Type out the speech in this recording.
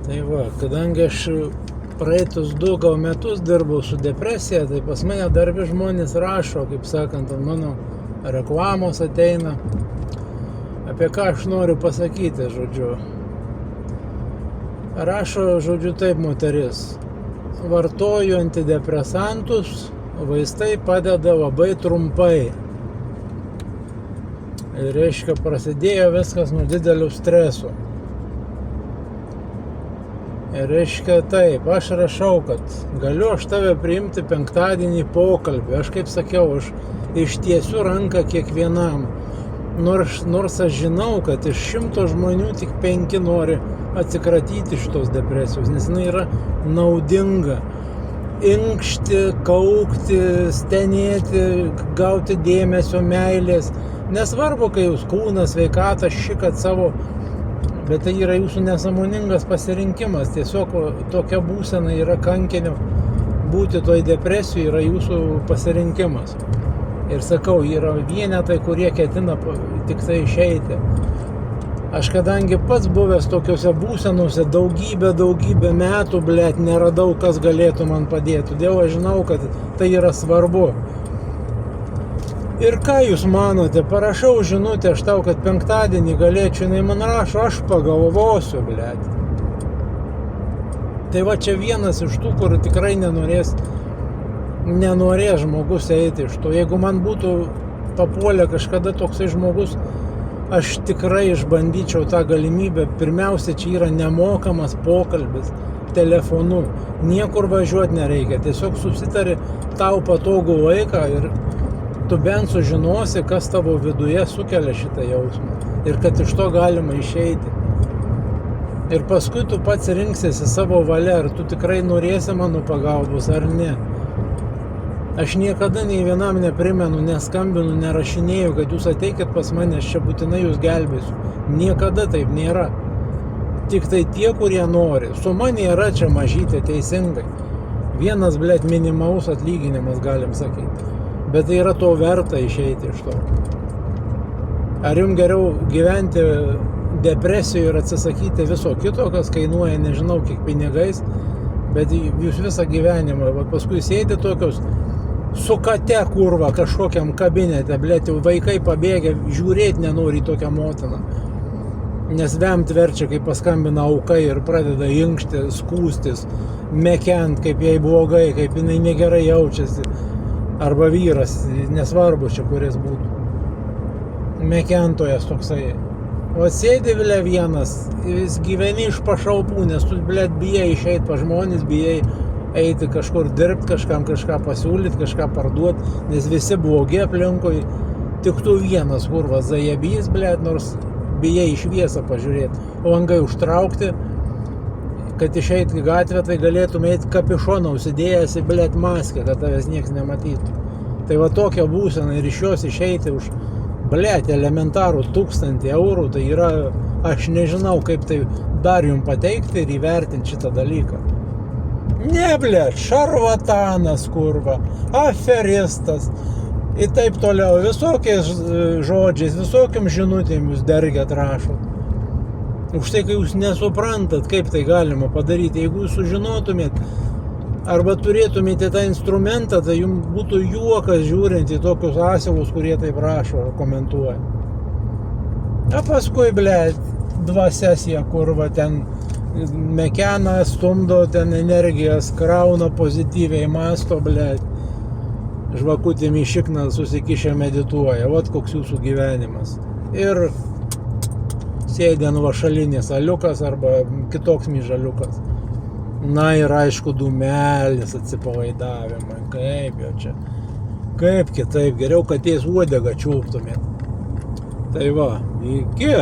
Tai va, kadangi aš praeitus 2 gal metus dirbau su depresija, tai pas mane darbi žmonės rašo, kaip sakant, ant mano reklamos ateina. Apie ką aš noriu pasakyti, žodžiu. Rašo, žodžiu, taip moteris. Vartoju antidepresantus, vaistai padeda labai trumpai. Ir reiškia, prasidėjo viskas nuo didelio streso. Ir reiškia taip, aš rašau, kad galiu aš tave priimti penktadienį pokalbį. Aš kaip sakiau, aš ištiesiu ranką kiekvienam. Nors aš žinau, kad iš 100 žmonių tik 5 nori atsikratyti šitos depresijos, nes jinai yra naudinga. Inkšti, kaukti, stenėti, gauti dėmesio, meilės. Nesvarbu, kai jūs kūnas, sveikata, šikat savo, bet tai yra jūsų nesąmoningas pasirinkimas. Tiesiog tokia būsena yra kankinio. Būti toj depresijoje yra jūsų pasirinkimas. Ir sakau, yra vienetai, kurie ketina tik tai išeiti. Aš kadangi pats buvęs tokiuose būsenose daugybę metų, blet, neradau, kas galėtų man padėti. Todėl aš žinau, kad tai yra svarbu. Ir ką jūs manote, parašau žinutę aš tau, kad penktadienį galėčiau, jinai man rašo, aš pagalvosiu, blet. Tai va čia vienas iš tų, kur tikrai nenorės žmogus eiti iš to. Jeigu man būtų papuolę kažkada toksai žmogus, aš tikrai išbandyčiau tą galimybę. Pirmiausia, čia yra nemokamas pokalbis telefonu. Niekur važiuoti nereikia. Tiesiog susitari tau patogų laiką ir tu bent sužinosi, kas tavo viduje sukelia šitą jausmą. Ir kad iš to galima išeiti. Ir paskui tu pats rinksiesi savo valia, ar tu tikrai norėsi mano pagalbos ar ne. Aš niekada nei vienam neprimenu, neskambinu, nerašinėjau, kad jūs ateikit pas mane, aš čia būtinai jūs gelbėsiu. Niekada taip nėra. Tik tai tie, kurie nori. Suma nėra čia mažytė, teisingai. Vienas, blet, minimalus atlyginimas, galim sakyti. Bet tai yra to verta išeiti iš to. Ar jums geriau gyventi depresijoje ir atsisakyti viso kito, kas kainuoja nežinau kiek pinigais, bet jūs visą gyvenimą, paskui sėdi tokios su kate kurva kažkokiam kabinete, blet, jau vaikai pabėgę, žiūrėti nenori tokią motiną. Nes vemt verčia, kai paskambina auka ir pradeda inkšti, skūstis, mekent, kaip jai blogai, kaip jinai negerai jaučiasi. Arba vyras, nesvarbu čia kuris būtų. Mekentojas toksai. O sėdi vėlė vienas, vis gyveni iš pašalpų, nes tu, blet, bijai išeiti pa žmonės, bijai eiti kažkur dirbti, kažkam kažką pasiūlyti, kažką parduoti, nes visi blogi aplinkui. Tik tu vienas, kurva, zajebys, blet, nors bijai į šviesą pažiūrėti. Langai užtraukti, kad išeiti į gatvę, tai galėtum eiti kapišoną užsidėjęs į, blet, maskę, kad tavęs nieks nematytų. Tai va tokia būsena ir iš jos išeiti už, blet, elementarų 1000 eurų, tai yra, aš nežinau, kaip tai dar jums pateikti ir įvertinti šitą dalyką. Ne, blet, šarlatanas, kurva, aferistas ir taip toliau, visokiais žodžiais, visokiam žinutėm jūs dergiat rašot. Už tai, kai jūs nesuprantat, kaip tai galima padaryti, jeigu jūs sužinotumėt arba turėtumėte tą instrumentą, tai jums būtų juokas žiūrint į tokius asilus, kurie taip rašo ar komentuoja. A paskui, blet, dvasias jie kurva ten mekena, stumdo ten energijas, krauna pozityviai, masto, blet. Žvakutėm į šikną susikišę medituoja, vat koks jūsų gyvenimas. Ir sėdė ant vašalinės aliukas arba kitoks myžaliukas. Na ir aišku dūmelis atsipalaidavimai, kaip jau čia, kaip kitaip, geriau katės uodegą čiulptumėt. Tai va, iki.